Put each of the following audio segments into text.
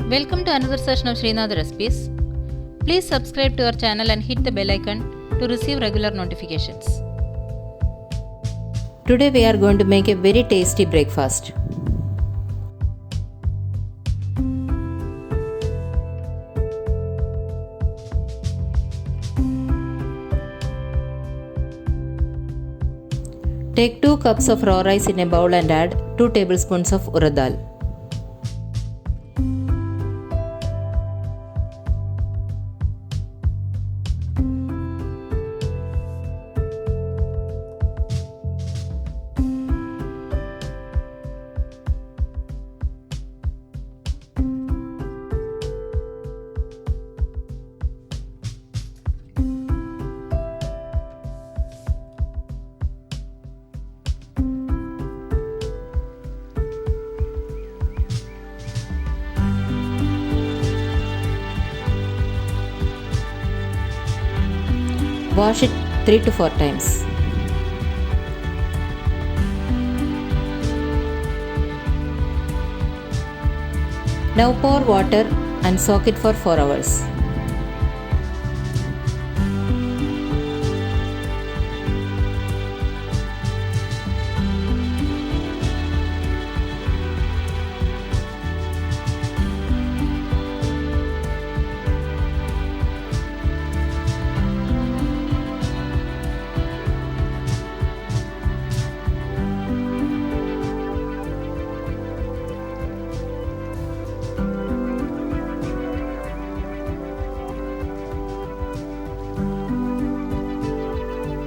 Welcome to another session of Sreenath recipes. Please subscribe to our channel and hit the bell icon to receive regular notifications. Today we are going to make a very tasty breakfast. Take 2 cups of raw rice in a bowl and add 2 tablespoons of urad dal. Wash it 3 to 4 times. Now pour water and soak it for 4 hours.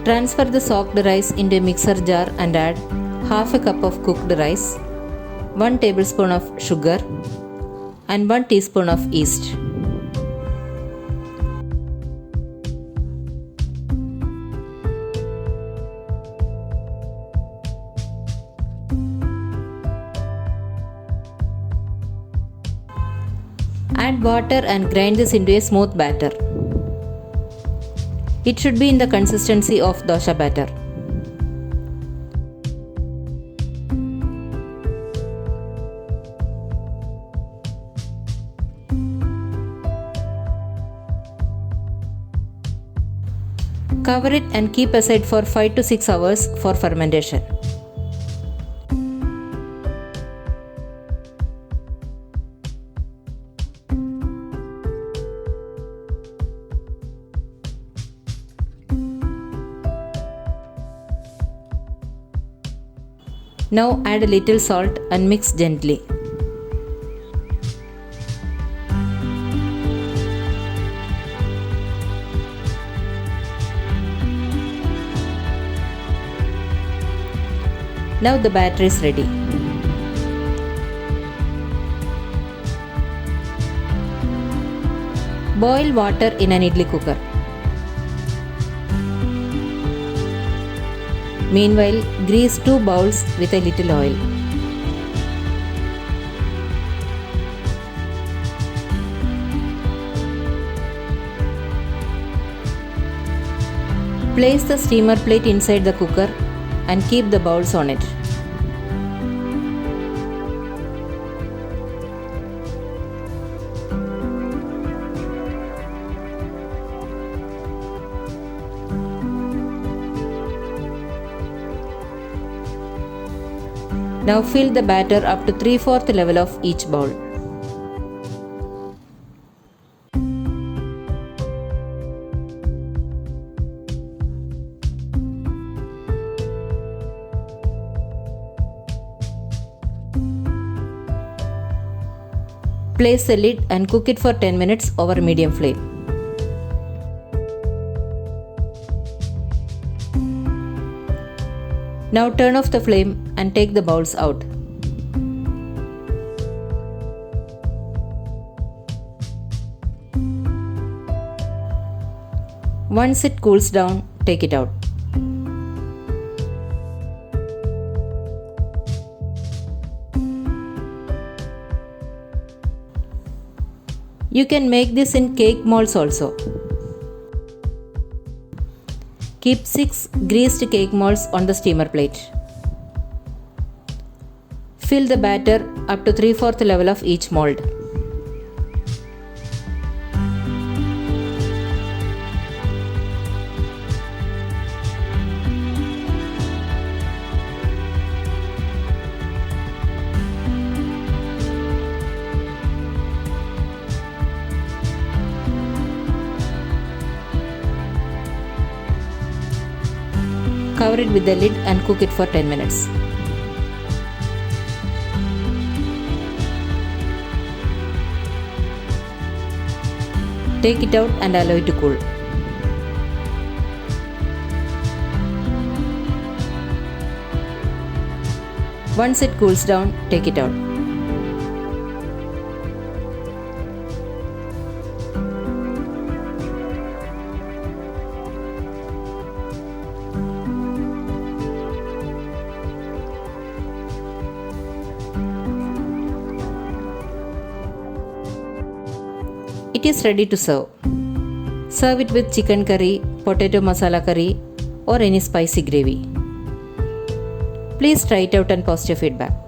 Transfer the soaked rice into a mixer jar and add half a cup of cooked rice, 1 tablespoon of sugar and 1 teaspoon of yeast. Add water and grind this into a smooth batter. It should be in the consistency of dosa batter. Cover it and keep aside for 5 to 6 hours for fermentation. Now add a little salt and mix gently. Now the batter is ready. Boil water in an idli cooker. Meanwhile, grease 2 bowls with a little oil. Place the steamer plate inside the cooker and keep the bowls on it. Now fill the batter up to 3/4 level of each bowl. Place the lid and cook it for 10 minutes over medium flame. Now turn off the flame and take the bowls out. Once it cools down, take it out. You can make this in cake molds also. Keep 6 greased cake molds on the steamer plate. Fill the batter up to 3/4 level of each mold. Cover it with the lid and cook it for 10 minutes. Take it out and allow it to cool. Once it cools down, take it out. It is ready to serve. Serve it with chicken curry, potato masala curry, or any spicy gravy. Please try it out and post your feedback.